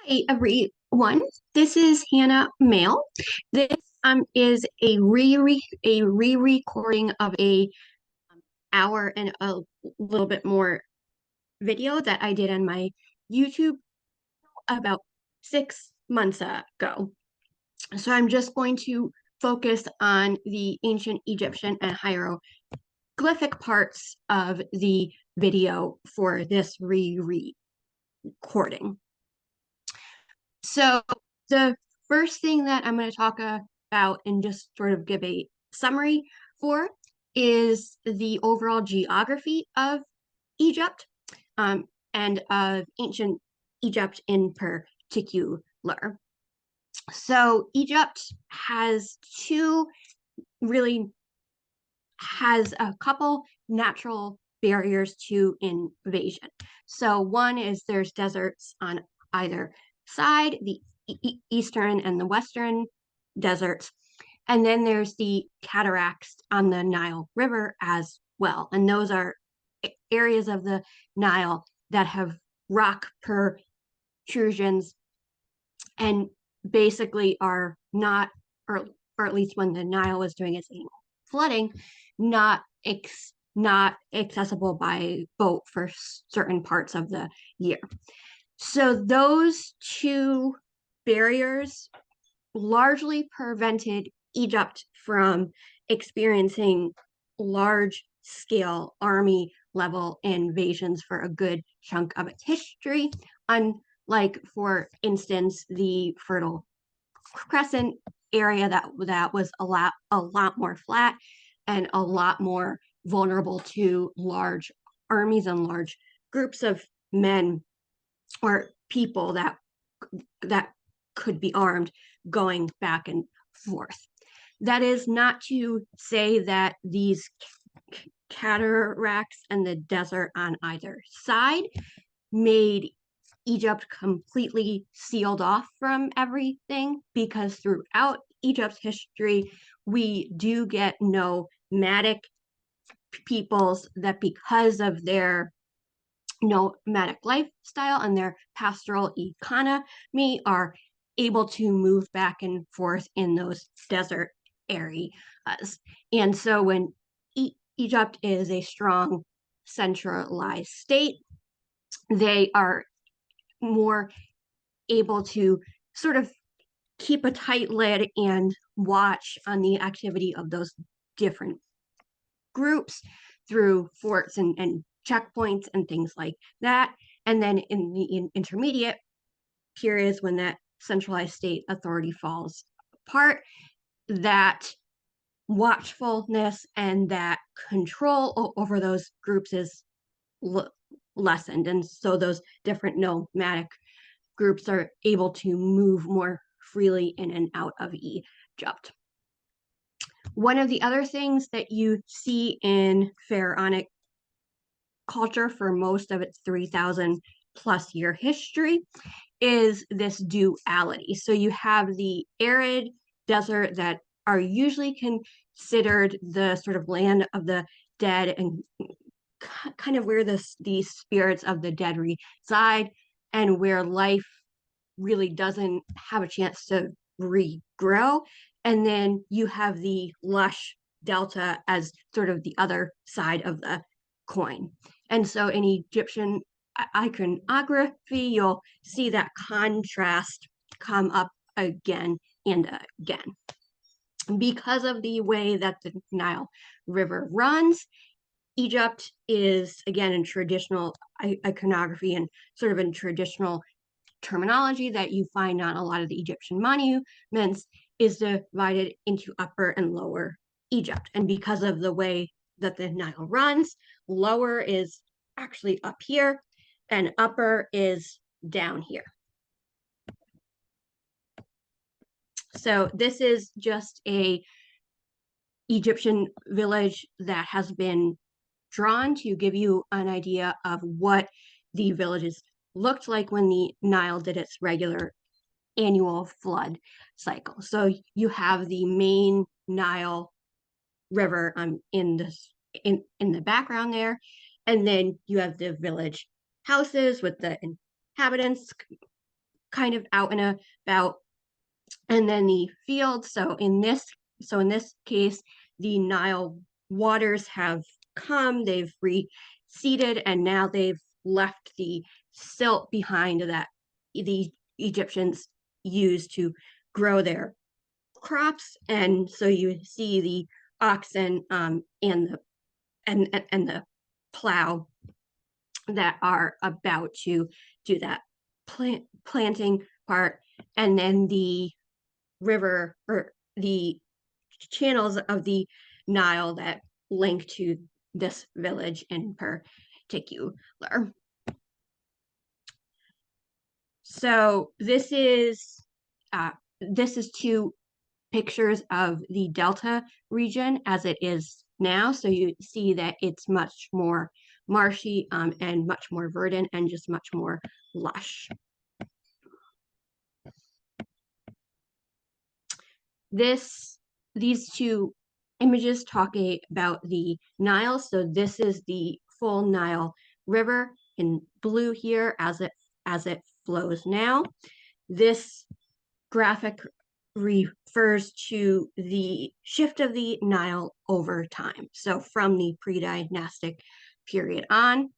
Hi, everyone. This is Hannah Mail. This is a re-recording of a hour and a little bit more video that I did on my YouTube about 6 months ago. So I'm just going to focus on the ancient Egyptian and hieroglyphic parts of the video for this re-recording. So the first thing that I'm going to talk about and just sort of give a summary for is the overall geography of Egypt and of ancient Egypt in particular. So Egypt really has a couple natural barriers to invasion. So one is there's deserts on either side, the eastern and the western deserts. And then there's the cataracts on the Nile River as well. And those are areas of the Nile that have rock protrusions and basically are not, or at least when the Nile was doing its flooding, not not accessible by boat for certain parts of the year. So those two barriers largely prevented Egypt from experiencing large scale army level invasions for a good chunk of its history, unlike, for instance, the Fertile Crescent area that was a lot more flat and a lot more vulnerable to large armies and large groups of men or people that could be armed going back and forth. That is not to say that these cataracts and the desert on either side made Egypt completely sealed off from everything, because throughout Egypt's history, we do get nomadic peoples that, because of their nomadic lifestyle and their pastoral economy, are able to move back and forth in those desert areas. And so when Egypt is a strong centralized state, they are more able to sort of keep a tight lid and watch on the activity of those different groups through forts and checkpoints and things like that. And then in the intermediate periods, when that centralized state authority falls apart, that watchfulness and that control over those groups is lessened. And so those different nomadic groups are able to move more freely in and out of Egypt. One of the other things that you see in Pharaonic culture for most of its 3,000 plus year history is this duality. So you have the arid desert that are usually considered the sort of land of the dead and kind of where these spirits of the dead reside, and where life really doesn't have a chance to regrow. And then you have the lush delta as sort of the other side of the coin. And so in Egyptian iconography, you'll see that contrast come up again and again. Because of the way that the Nile River runs, Egypt is, again, in traditional iconography and sort of in traditional terminology that you find on a lot of the Egyptian monuments, is divided into Upper and Lower Egypt. And because of the way that the Nile runs, lower is actually up here and upper is down here. So this is just a Egyptian village that has been drawn to give you an idea of what the villages looked like when the Nile did its regular annual flood cycle. So you have the main Nile River in the background there, and then you have the village houses with the inhabitants kind of out and about. And then the field, so in this case, the Nile waters have come, they've receded, and now they've left the silt behind that the Egyptians used to grow their crops. And so you see the oxen and the plow that are about to do that planting part. And then the river, or the channels of the Nile that link to this village in particular. So this is two pictures of the Delta region as it is now. So you see that it's much more marshy and much more verdant and just much more lush. These two images talk about the Nile. So this is the full Nile River in blue here as it flows now. This graphic refers to the shift of the Nile over time. So from the pre-dynastic period on,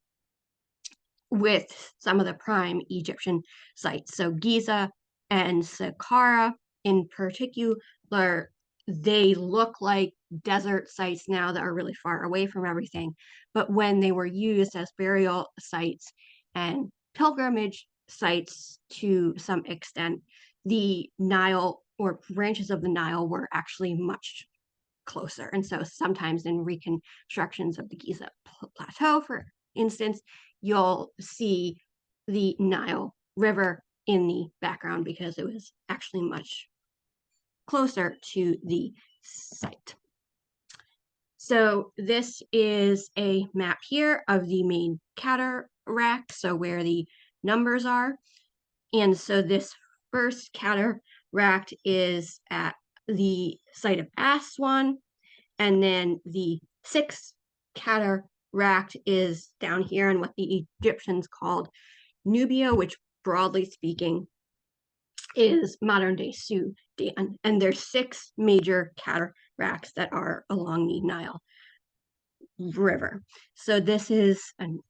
with some of the prime Egyptian sites. So Giza and Saqqara in particular, they look like desert sites now that are really far away from everything. But when they were used as burial sites and pilgrimage sites to some extent, the Nile or branches of the Nile were actually much closer. And so sometimes in reconstructions of the Giza Plateau, for instance, you'll see the Nile River in the background because it was actually much closer to the site. So this is a map here of the main cataract, so where the numbers are. And so this first cataract is at the site of Aswan, and then the sixth cataract is down here in what the Egyptians called Nubia, which broadly speaking is modern day Sudan. And there's 6 major cataracts that are along the Nile River. So this is an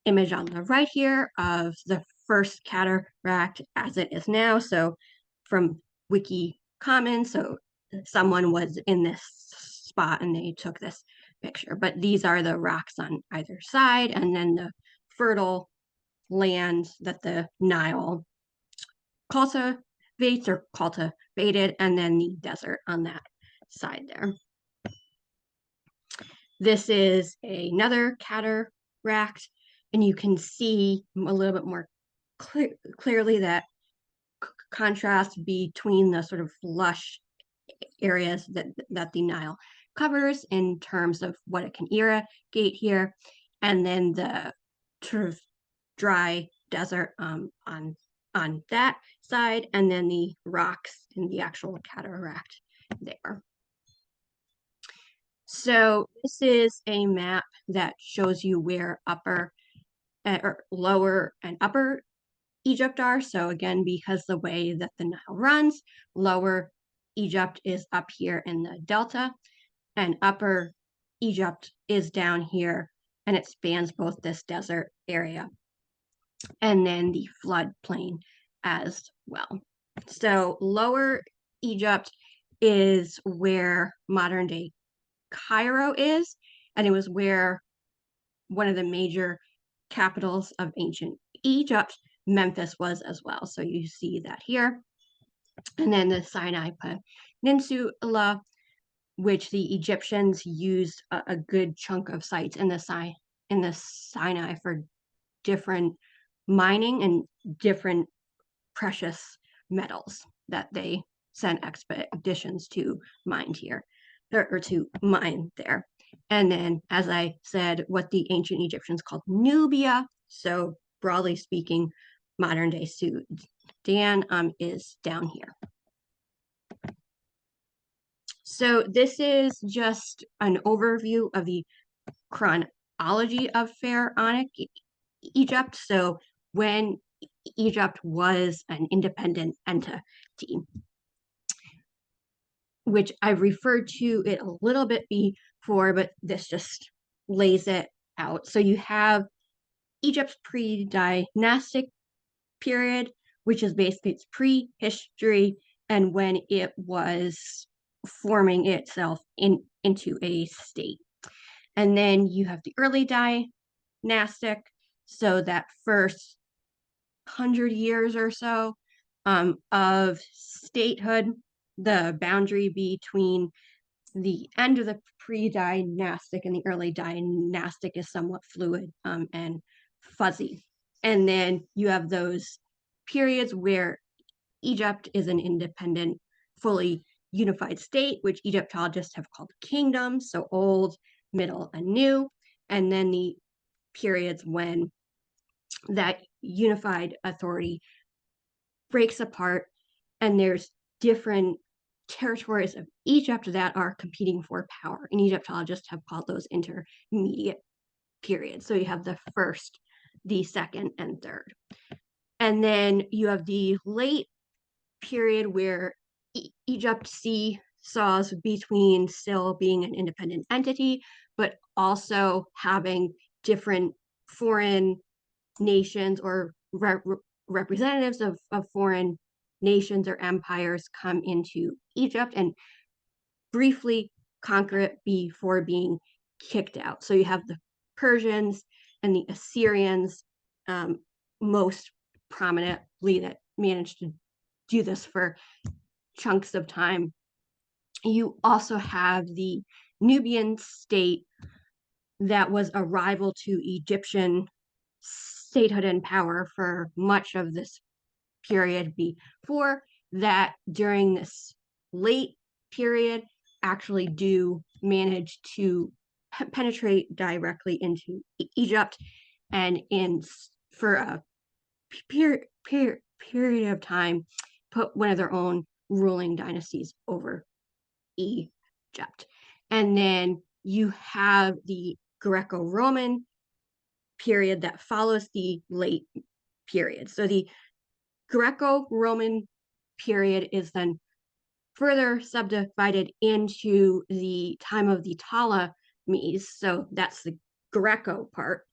image on the right here of the first cataract as it is now. So from Wiki Commons, so someone was in this spot and they took this picture. But these are the rocks on either side, and then the fertile land that the Nile cultivates or cultivated, and then the desert on that side there. This is another cataract, and you can see a little bit more clearly that contrast between the sort of lush areas that the Nile covers in terms of what it can irrigate here, and then the sort of dry desert on that side, and then the rocks in the actual cataract there. So this is a map that shows you where upper or lower and upper Egypt are. So again, because the way that the Nile runs, lower Egypt is up here in the delta, and upper Egypt is down here, and it spans both this desert area and then the floodplain as well. So lower Egypt is where modern day Cairo is, and it was where one of the major capitals of ancient Egypt, Memphis, was as well. So you see that here. And then the Sinai Peninsula, which the Egyptians used a good chunk of sites in the Sinai for different mining and different precious metals that they sent expeditions to mine here, or to mine there. And then, as I said, what the ancient Egyptians called Nubia, so broadly speaking, modern day Sudan, is down here. So this is just an overview of the chronology of Pharaonic Egypt. So when Egypt was an independent entity, which I've referred to it a little bit before, but this just lays it out. So you have Egypt's pre-dynastic period, which is basically its pre-history and when it was forming itself into a state. And then you have the early dynastic, so that first 100 years or so of statehood, the boundary between the end of the pre-dynastic and the early dynastic is somewhat fluid and fuzzy. And then you have those periods where Egypt is an independent, fully unified state, which Egyptologists have called kingdoms, so old, middle, and new. And then the periods when that unified authority breaks apart and there's different territories of Egypt that are competing for power. And Egyptologists have called those intermediate periods. So you have the first, the second, and third. And then you have the late period where Egypt seesaws between still being an independent entity, but also having different foreign nations or representatives of foreign nations or empires come into Egypt and briefly conquer it before being kicked out. So you have the Persians and the Assyrians, most prominently, that managed to do this for chunks of time. You also have the Nubian state that was a rival to Egyptian statehood and power for much of this period before that. During this late period, actually do manage to penetrate directly into Egypt and for a period of time put one of their own ruling dynasties over Egypt. And then you have the Greco-Roman period that follows the late period. So the Greco-Roman period is then further subdivided into the time of the Ptolemies. So that's the Greco part.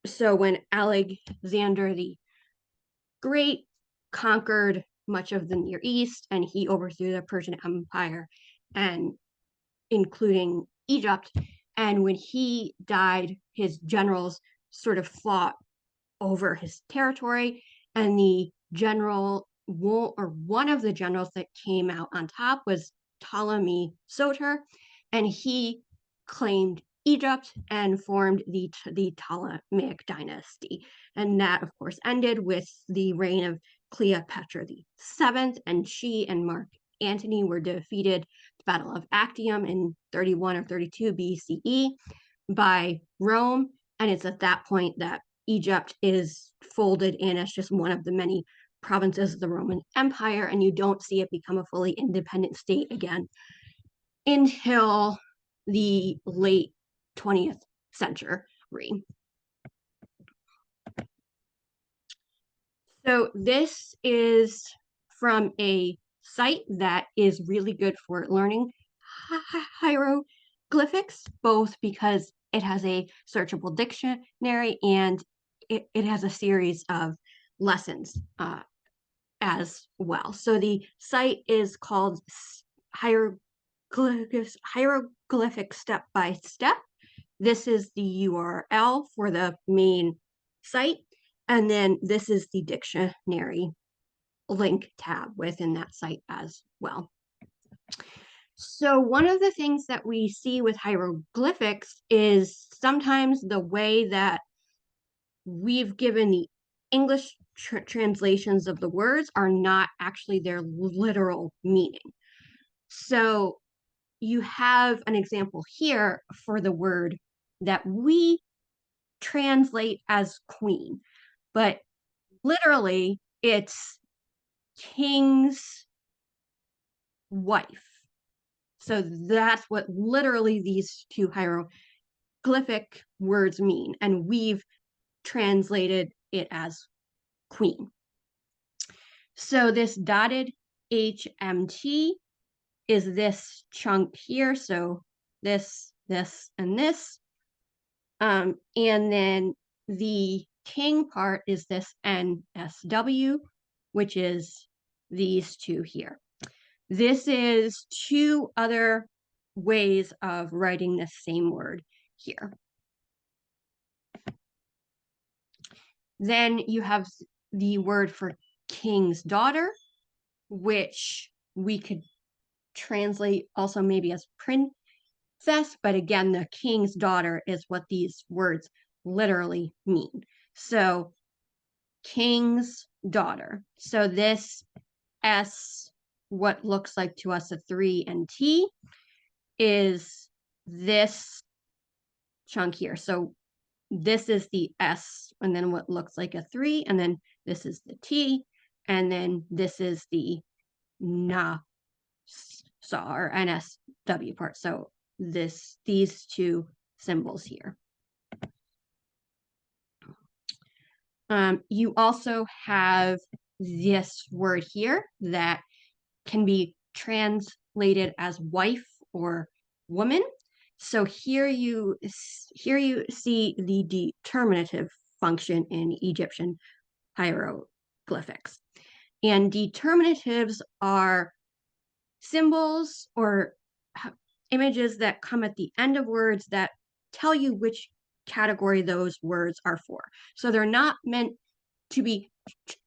So when Alexander the Great conquered much of the Near East and he overthrew the Persian Empire, and including Egypt. And when he died, his generals sort of fought over his territory, and the general or one of the generals that came out on top was Ptolemy Soter, and he claimed Egypt and formed the Ptolemaic dynasty. And that, of course, ended with the reign of Cleopatra VII, and she and Mark Antony were defeated at the Battle of Actium in 31 or 32 BCE by Rome. And it's at that point that Egypt is folded in as just one of the many provinces of the Roman Empire, and you don't see it become a fully independent state again until the late 20th century. So this is from a site that is really good for learning hieroglyphics, both because it has a searchable dictionary and it has a series of lessons as well. So the site is called Hieroglyphic Step by Step. This is the URL for the main site. And then this is the dictionary link tab within that site as well. So one of the things that we see with hieroglyphics is sometimes the way that we've given the English translations of the words are not actually their literal meaning. So you have an example here for the word that we translate as queen, but literally it's king's wife. So that's what literally these two hieroglyphic words mean. And we've translated it as queen. So this dotted HMT is this chunk here. So this, and this. And then the king part is this NSW, which is these two here. This is two other ways of writing the same word here. Then you have the word for king's daughter, which we could translate also maybe as princess, but again, the king's daughter is what these words literally mean. So king's daughter. So this S, what looks like to us a 3 and T, is this chunk here. So this is the S, and then what looks like a 3, and then this is the T, and then this is the NA or NSW part. So these two symbols here. You also have this word here that can be translated as wife or woman. So here you see the determinative function in Egyptian hieroglyphics. And determinatives are symbols or images that come at the end of words that tell you which category those words are for. So they're not meant to be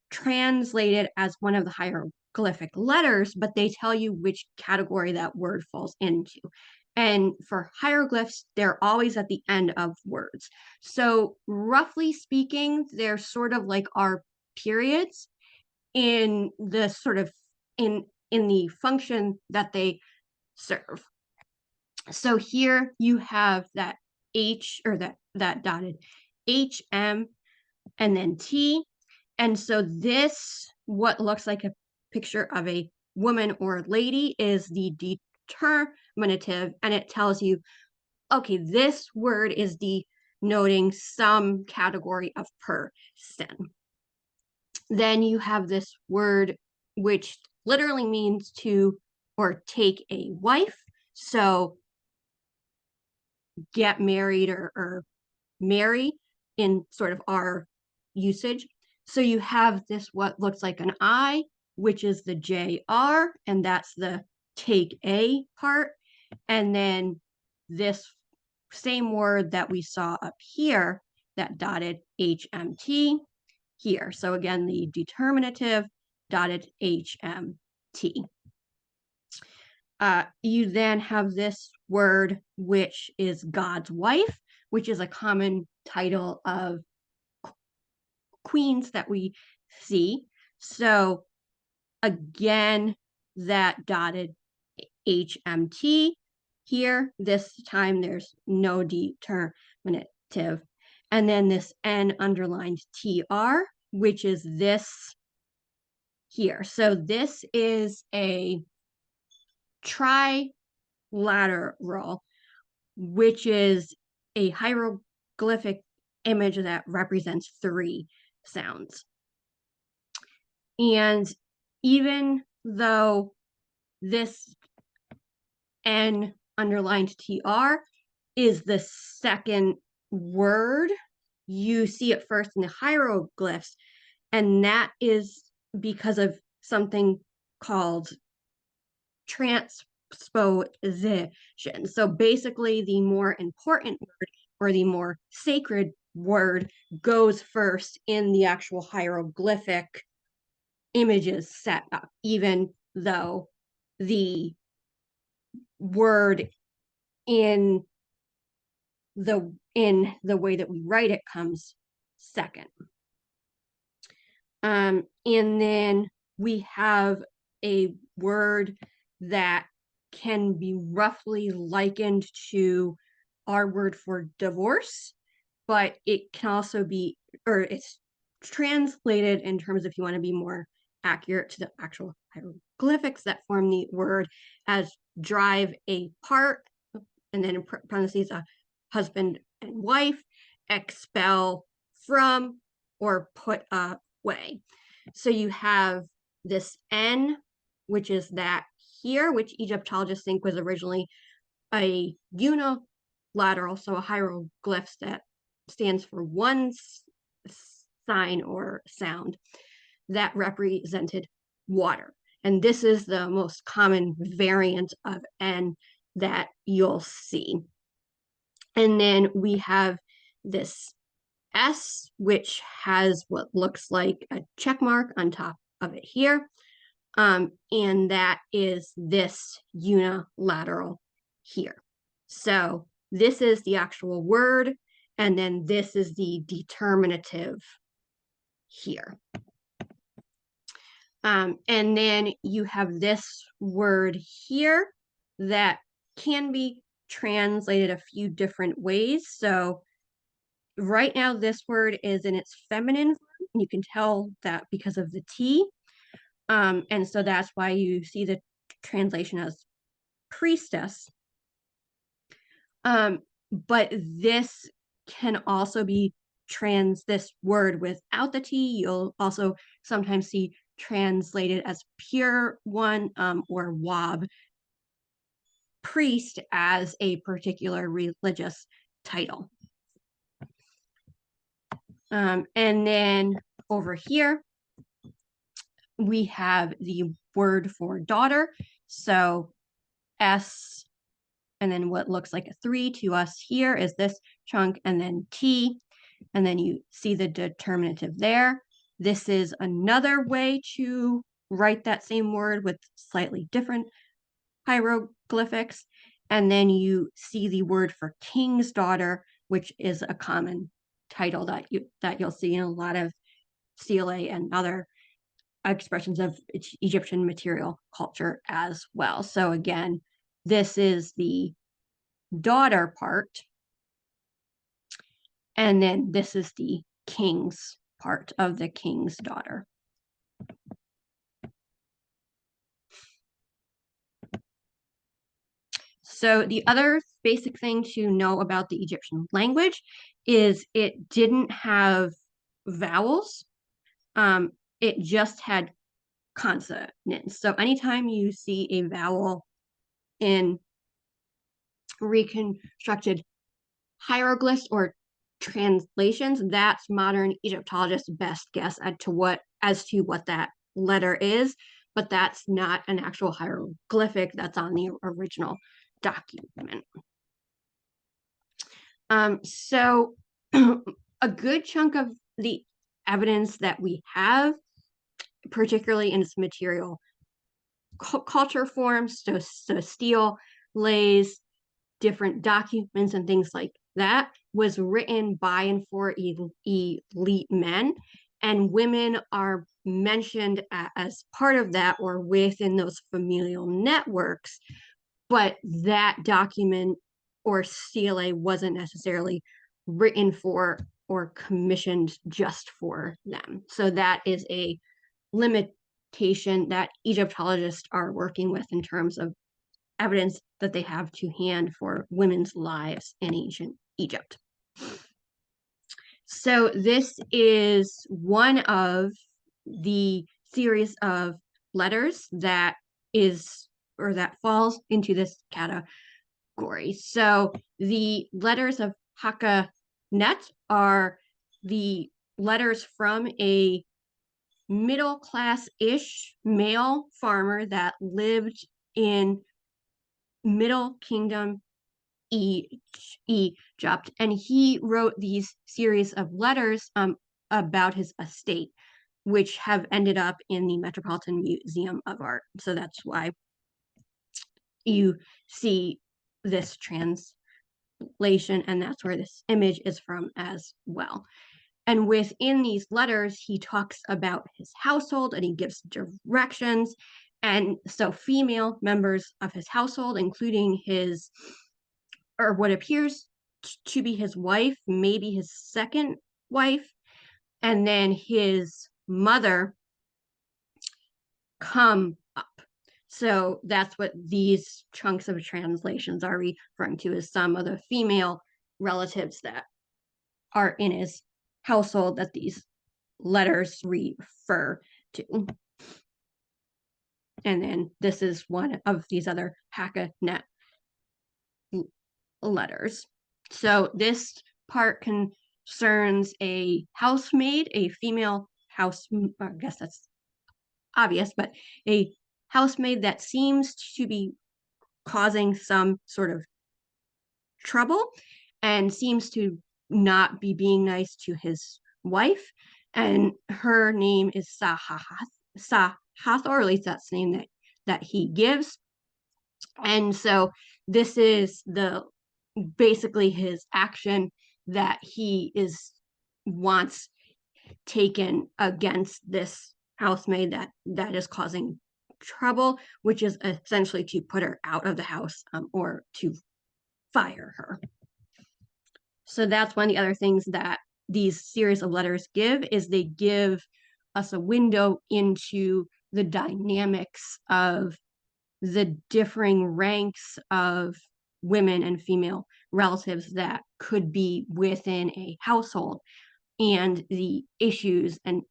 translated as one of the hieroglyphic letters, but they tell you which category that word falls into. And for hieroglyphs, they're always at the end of words. So roughly speaking, they're sort of like our periods in the sort of in the function that they serve. So here you have that H, or that dotted HM and then T. And so this, what looks like a picture of a woman or lady, is the determinative, and it tells you, okay, this word is denoting some category of person. Then you have this word which literally means to or take a wife. So get married or marry in sort of our usage. So you have this, what looks like an I, which is the JR, and that's the take a part. And then this same word that we saw up here, that dotted HMT here. So again, the determinative dotted HMT. You then have this word, which is God's wife, which is a common title of queens that we see. So again, that dotted HMT here. This time there's no determinative. And then this N underlined TR, which is this here. So this is a trilateral, which is a hieroglyphic image that represents 3 sounds. And even though this N underlined TR is the second word, you see it first in the hieroglyphs, and that is because of something called transposition. So basically, the more important word or the more sacred word goes first in the actual hieroglyphic images set up, even though the word in the way that we write it comes second. And then we have a word that can be roughly likened to our word for divorce, but it can also be, or it's translated in terms, if you want to be more accurate to the actual hieroglyphics that form the word, as drive apart, and then in parentheses, a husband and wife, expel from, or put away. So you have this N, which is that here, which Egyptologists think was originally a unilateral, so a hieroglyph that stands for one sign or sound that represented water. And this is the most common variant of N that you'll see. And then we have this S, which has what looks like a check mark on top of it here. And that is this unilateral here. So this is the actual word, and then this is the determinative here. And then you have this word here that can be translated a few different ways. So right now, this word is in its feminine form. You can tell that because of the T. And so that's why you see the translation as priestess. But this can also be this word without the T. You'll also sometimes see translated as pure one or wab, priest, as a particular religious title. And then over here, we have the word for daughter. So S, and then what looks like a 3 to us here is this chunk, and then T, and then you see the determinative there. This is another way to write that same word with slightly different hieroglyphics. And then you see the word for king's daughter, which is a common title that you'll see in a lot of CLA and other expressions of Egyptian material culture as well. So again, this is the daughter part, and then this is the king's part of the king's daughter. So the other basic thing to know about the Egyptian language is it didn't have vowels. It just had consonants. So anytime you see a vowel in reconstructed hieroglyphs or translations, that's modern Egyptologists' best guess as to what that letter is, but that's not an actual hieroglyphic that's on the original document. So a good chunk of the evidence that we have, particularly in its material culture forms, so stele, lays, different documents and things like that, was written by and for elite men, and women are mentioned as part of that or within those familial networks, but that document or CLA wasn't necessarily written for or commissioned just for them. So that is a limitation that Egyptologists are working with in terms of evidence that they have to hand for women's lives in ancient Egypt. So this is one of the series of letters that falls into this category. So the letters of Hakanet are the letters from a middle class-ish male farmer that lived in Middle Kingdom Egypt, and he wrote these series of letters about his estate, which have ended up in the Metropolitan Museum of Art. So that's why you see this translation, and that's where this image is from as well. And within these letters, he talks about his household and he gives directions. And so female members of his household, including or what appears to be his wife, maybe his second wife, and then his mother, come up. So that's what these chunks of translations are referring to, as some of the female relatives that are in his household that these letters refer to. And then this is one of these other HakaNet letters. So this part concerns a housemaid, a female house, I guess that's obvious, but a housemaid that seems to be causing some sort of trouble and seems to not be being nice to his wife. And her name is Sahath, or at least that's the name that he gives. And so this is the basically his action that he wants taken against this housemaid that is causing trouble, which is essentially to put her out of the house, or to fire her. So that's one of the other things that these series of letters give, is they give us a window into the dynamics of the differing ranks of women and female relatives that could be within a household, and the issues and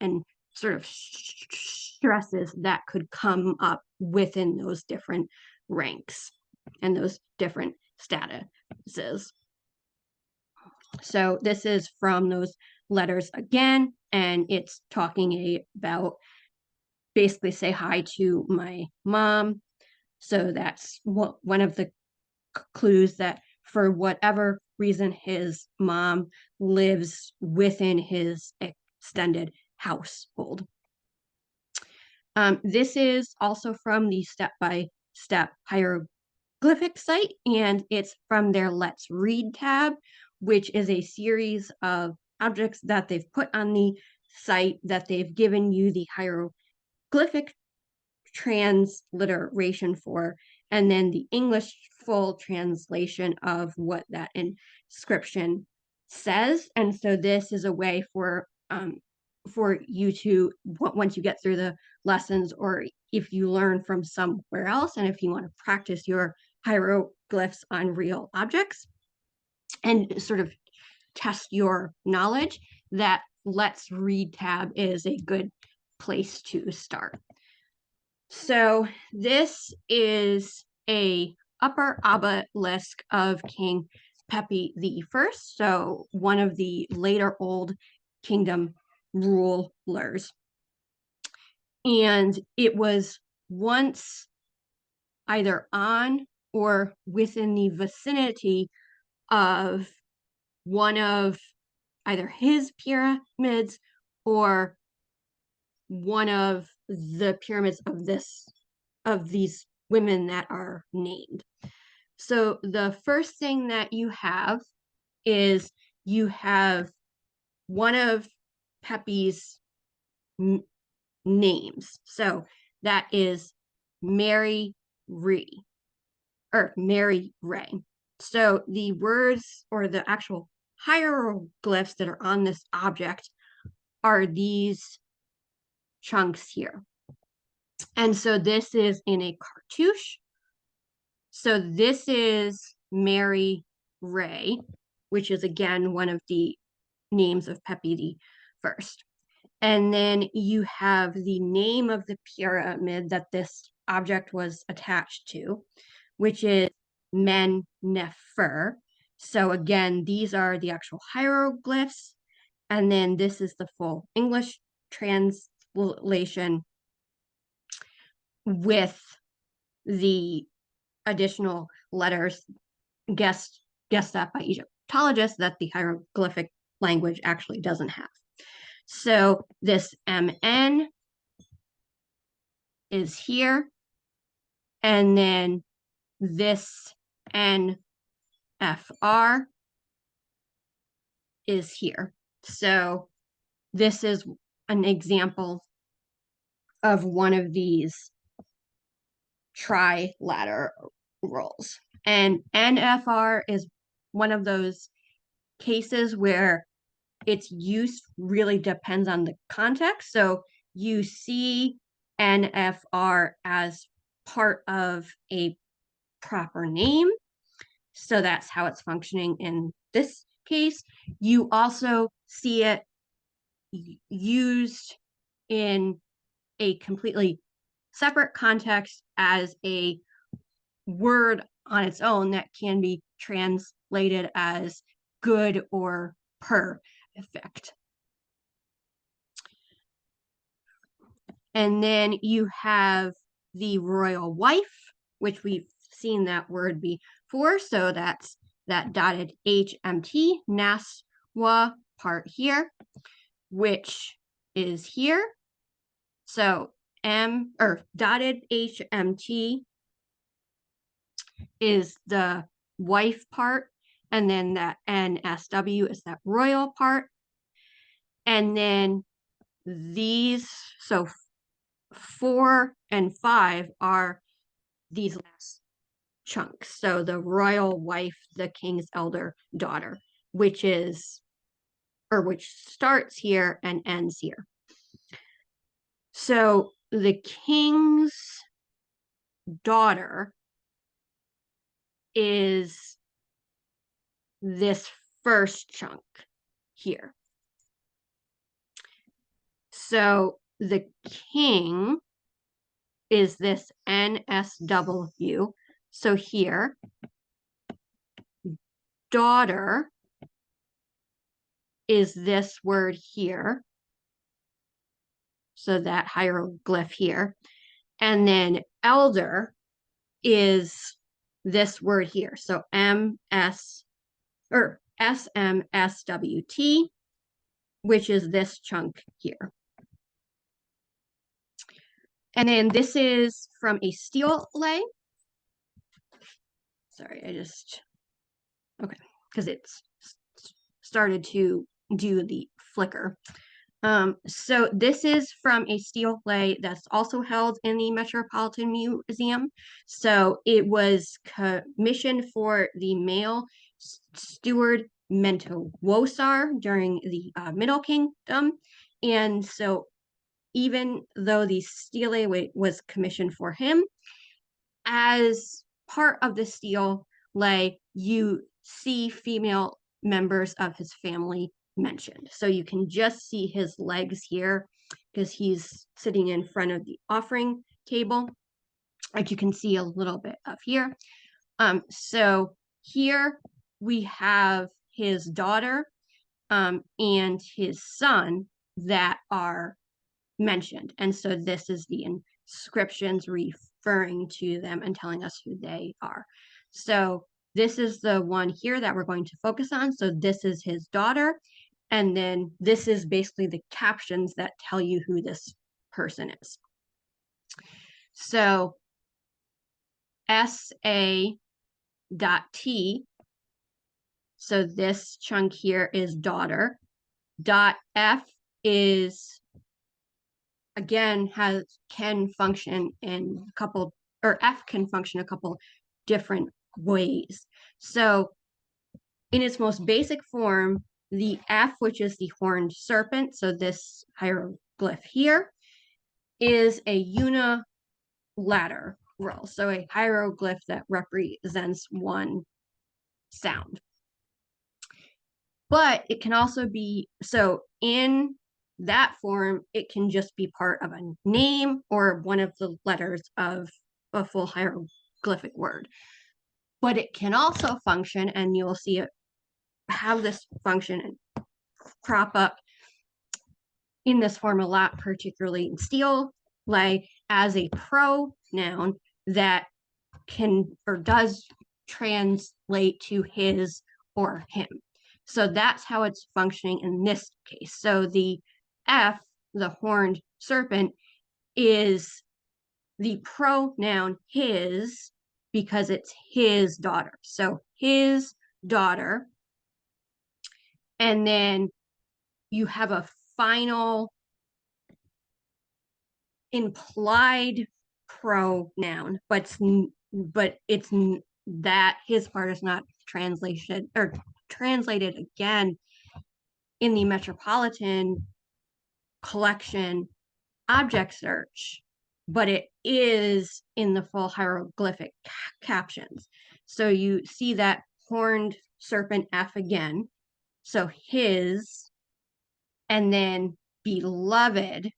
sort of stresses that could come up within those different ranks and those different statuses. So this is from those letters again, and it's talking about basically say hi to my mom. So that's one of the clues, that for whatever reason, his mom lives within his extended household. This is also from the step-by-step hieroglyphic site, and it's from their Let's Read tab, which is a series of objects that they've put on the site that they've given you the hieroglyphic transliteration for, and then the English full translation of what that inscription says. And so this is a way for you to, once you get through the lessons, or if you learn from somewhere else, and if you want to practice your hieroglyphs on real objects and sort of test your knowledge, that Let's Read tab is a good place to start. So this is a upper obelisk of King Pepi I, so one of the later Old Kingdom rulers. And it was once either on or within the vicinity of one of either his pyramids or one of the pyramids of these women that are named. So the first thing that you have is you have one of Pepi's names. So that is Mary Ree, or Mary Ray. So the words or the actual hieroglyphs that are on this object are these chunks here. And so this is in a cartouche. So this is Mary Ray, which is again one of the names of Pepi I. And then you have the name of the pyramid that this object was attached to, which is Men Nefer. So again, these are the actual hieroglyphs. And then this is the full English translation with the additional letters guessed at by Egyptologists that the hieroglyphic language actually doesn't have. So this MN is here, and then this NFR is here. So this is an example of one of these trilaterals. And NFR is one of those cases where its use really depends on the context. So you see NFR as part of a proper name. So that's how it's functioning in this case. You also see it used in a completely separate context as a word on its own that can be translated as good or perfect. And then you have the royal wife, which we've seen that word before. So that's that dotted HMT, Naswa part here, which is here. So dotted HMT is the wife part, and then that NSW is that royal part. And then these, so 4 and 5 are these last chunks. So the royal wife, the king's elder daughter, which starts here and ends here. So the king's daughter is this first chunk here. So the king is this NSW. So here, daughter is this word here. So that hieroglyph here. And then elder is this word here. So SMSWT, which is this chunk here. And then this is from a stele. Sorry, okay, because it's started to do the flicker. So this is from a stele that's also held in the Metropolitan Museum. So it was commissioned for the male steward Mentowosar during the Middle Kingdom. And so even though the stele was commissioned for him, as part of the stele, you see female members of his family mentioned. So you can just see his legs here because he's sitting in front of the offering table, like you can see a little bit of here. So here we have his daughter and his son that are mentioned. And so this is the inscriptions referring to them and telling us who they are. So this is the one here that we're going to focus on. So this is his daughter. And then this is basically the captions that tell you who this person is. So SA.T. So this chunk here is daughter. .F is, again, can function in a couple, or F can function a couple different ways. So in its most basic form, the F, which is the horned serpent, so this hieroglyph here, is a unilateral, so a hieroglyph that represents one sound. But it can also be, so in that form, it can just be part of a name or one of the letters of a full hieroglyphic word. But it can also function, and you will see it have this function and crop up in this form a lot, particularly in stele, as a pronoun that can or does translate to his or him. So that's how it's functioning in this case. So the F, the horned serpent, is the pronoun his because it's his daughter. So his daughter. And then you have a final implied pronoun, but it's that his part is not translated again in the Metropolitan Collection object search, but it is in the full hieroglyphic captions. So you see that horned serpent F again. So his, and then beloved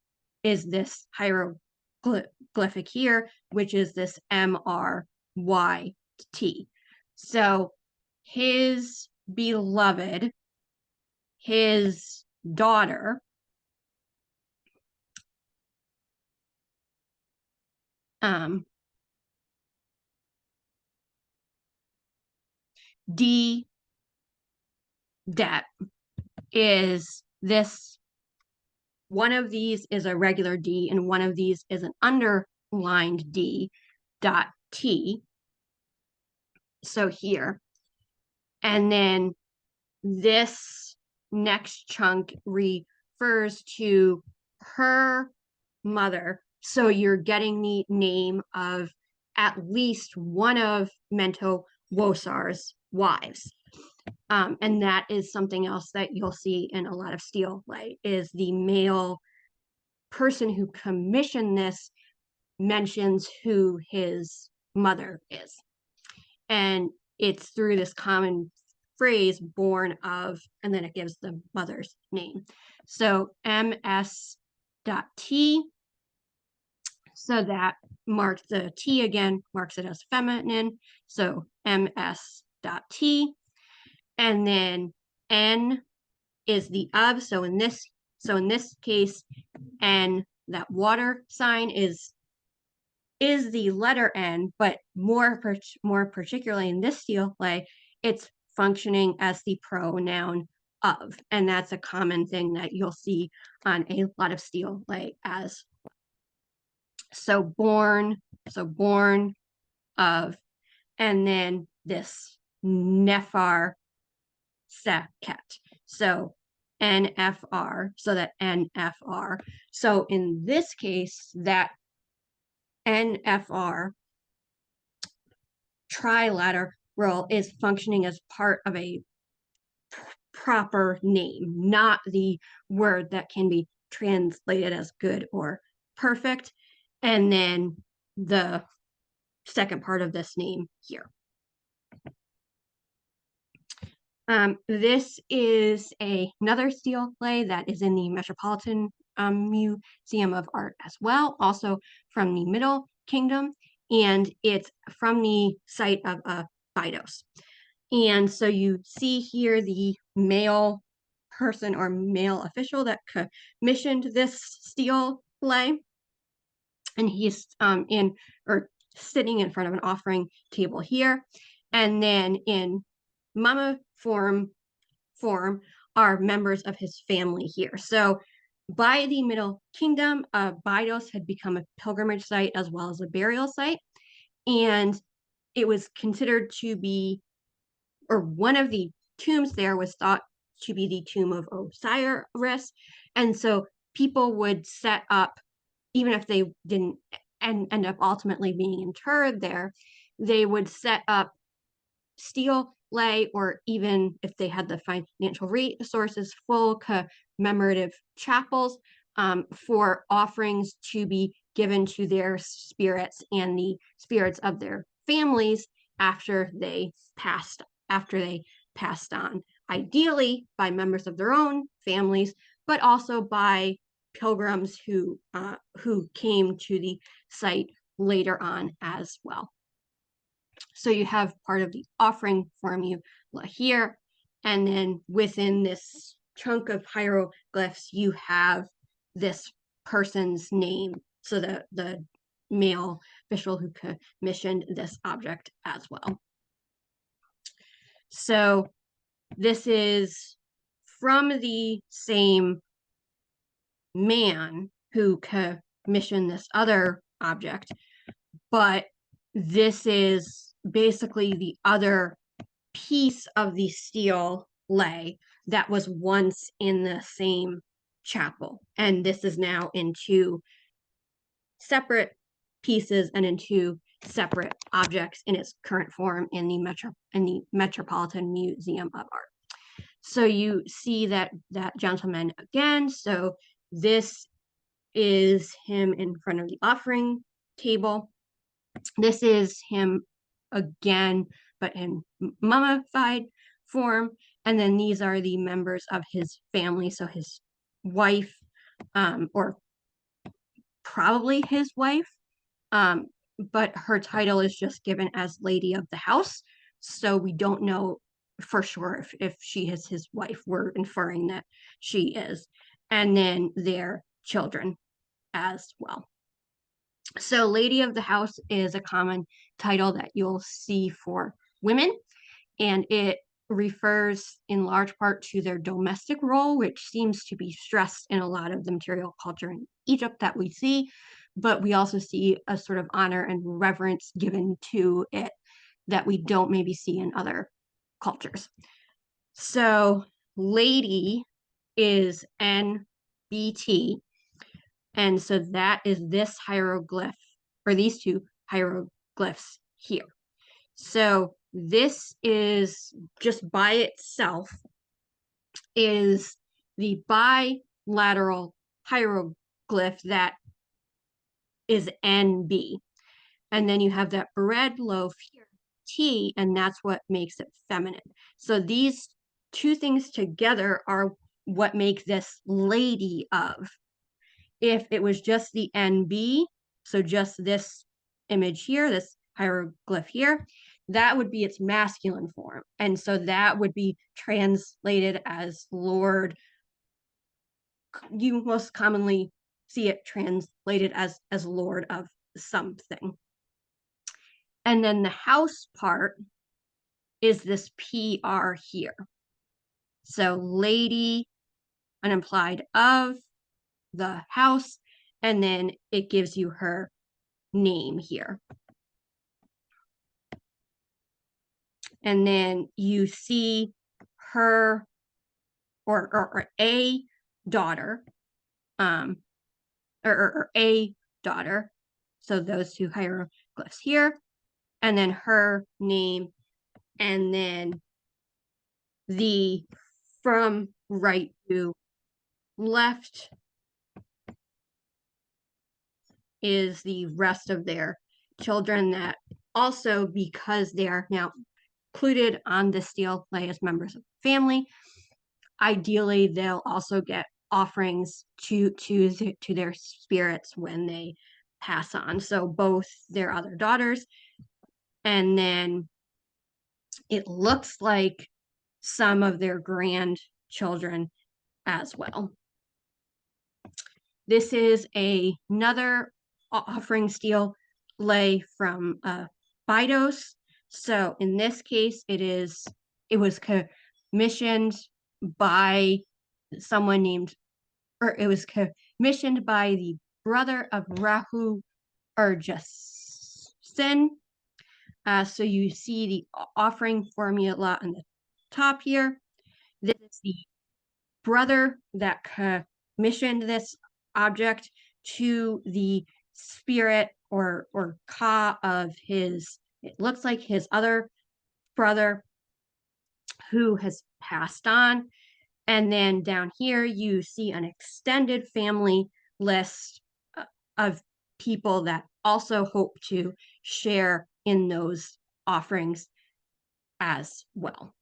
is this hieroglyphic here, which is this MRYT. So his beloved, his daughter, D debt is this. One of these is a regular D and one of these is an underlined D dot T. So here. And then this next chunk refers to her mother. So you're getting the name of at least one of Mentowosar's wives. And that is something else that you'll see in a lot of steel lay, is the male person who commissioned this mentions who his mother is. And it's through this common phrase, born of, and then it gives the mother's name. So MS.T, so that marks the T again, marks it as feminine. So MS.T. And then N is the of. So in this case, N, that water sign is the letter N, but more particularly in this steel lay, it's functioning as the pronoun of. And that's a common thing that you'll see on a lot of steel lay as well. So born of, and then this Nefar Seket. So NFR, so that NFR. So in this case, that NFR trilateral is functioning as part of a proper name, not the word that can be translated as good or perfect. And then the second part of this name here. This is another steel lay that is in the Metropolitan Museum of Art as well, also from the Middle Kingdom, and it's from the site of Abydos. And so you see here the male person or male official that commissioned this steel lay, and he's sitting in front of an offering table here, and then in mama form are members of his family here. So by the Middle Kingdom, Abydos had become a pilgrimage site as well as a burial site, and it was considered to be, or one of the tombs there was thought to be the tomb of Osiris, and so people would set up, even if they didn't end up ultimately being interred there, they would set up steel lay, or even if they had the financial resources, full commemorative chapels for offerings to be given to their spirits and the spirits of their families after they passed on, ideally by members of their own families, but also by pilgrims who came to the site later on as well. So you have part of the offering formula here, and then within this chunk of hieroglyphs, you have this person's name, so the male official who commissioned this object as well. So this is from the same man who commissioned this other object, but this is basically the other piece of the steel lay that was once in the same chapel. And this is now in two separate pieces and in two separate objects in its current form in the Metropolitan Museum of Art. So you see that gentleman again. So this is him in front of the offering table. This is him again, but in mummified form. And then these are the members of his family. So his wife, or probably his wife, but her title is just given as Lady of the House. So we don't know for sure if she is his wife. We're inferring that she is. And then their children as well. So Lady of the House is a common title that you'll see for women, and it refers in large part to their domestic role, which seems to be stressed in a lot of the material culture in Egypt that we see, but we also see a sort of honor and reverence given to it that we don't maybe see in other cultures. So lady is NBT, and so that is this hieroglyph, or these two hieroglyphs here. So this is just by itself is the bilateral hieroglyph that is NB. And then you have that bread loaf here, T, and that's what makes it feminine. So these two things together are what make this lady of. If it was just the NB, so just this image here, this hieroglyph here, that would be its masculine form. And so that would be translated as Lord. You most commonly see it translated as Lord of something. And then the house part is this PR here. So lady, an implied of the house, and then it gives you her name here. And then you see her or a daughter, or a daughter. So those two hieroglyphs here, and then her name, and then the from right to left is the rest of their children that also, because they are now included on the stele lay as members of the family, ideally they'll also get offerings to their spirits when they pass on. So both their other daughters, and then it looks like some of their grandchildren as well. This is another offering stele lay from Bidos. So in this case, it was commissioned by someone named, or it was commissioned by the brother of Rahu Urjasin. So you see the offering formula on the top here. This is the brother that commissioned this object to the spirit or Ka of his, it looks like his other brother who has passed on. And then down here, you see an extended family list of people that also hope to share in those offerings as well.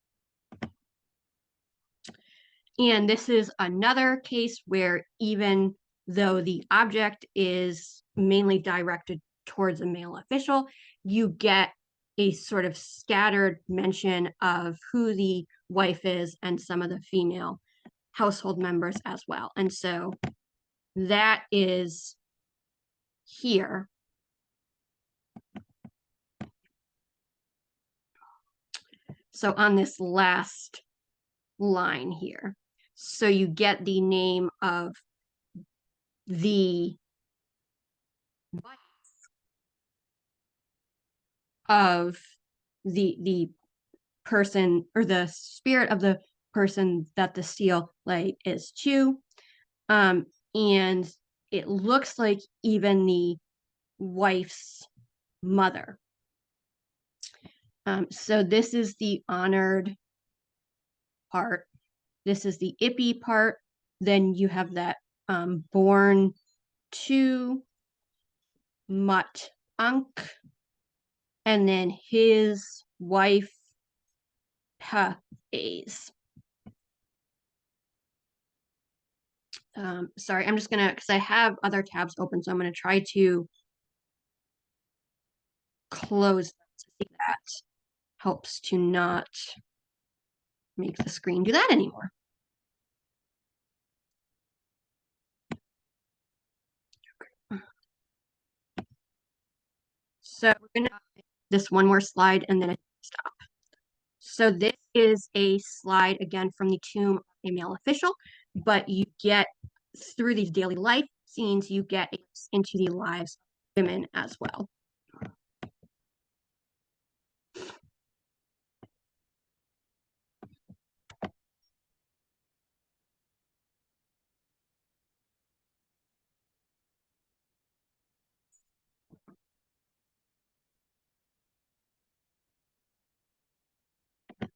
And this is another case where even though the object is mainly directed towards a male official, you get a sort of scattered mention of who the wife is and some of the female household members as well. And so that is here. So on this last line here. So you get the name of the wife of the person, or the spirit of the person that the stele lay is to. And it looks like even the wife's mother. So this is the honored part. This is the Ippy part. Then you have that born to Mut Ankh, and then his wife Ha'ez. Sorry, I'm just gonna, because I have other tabs open, so I'm gonna try to close them to see if that helps to not make the screen do that anymore. So we're gonna this one more slide and then I stop. So this is a slide again from the Tomb of a Male Official, but you get through these daily life scenes, you get into the lives of women as well.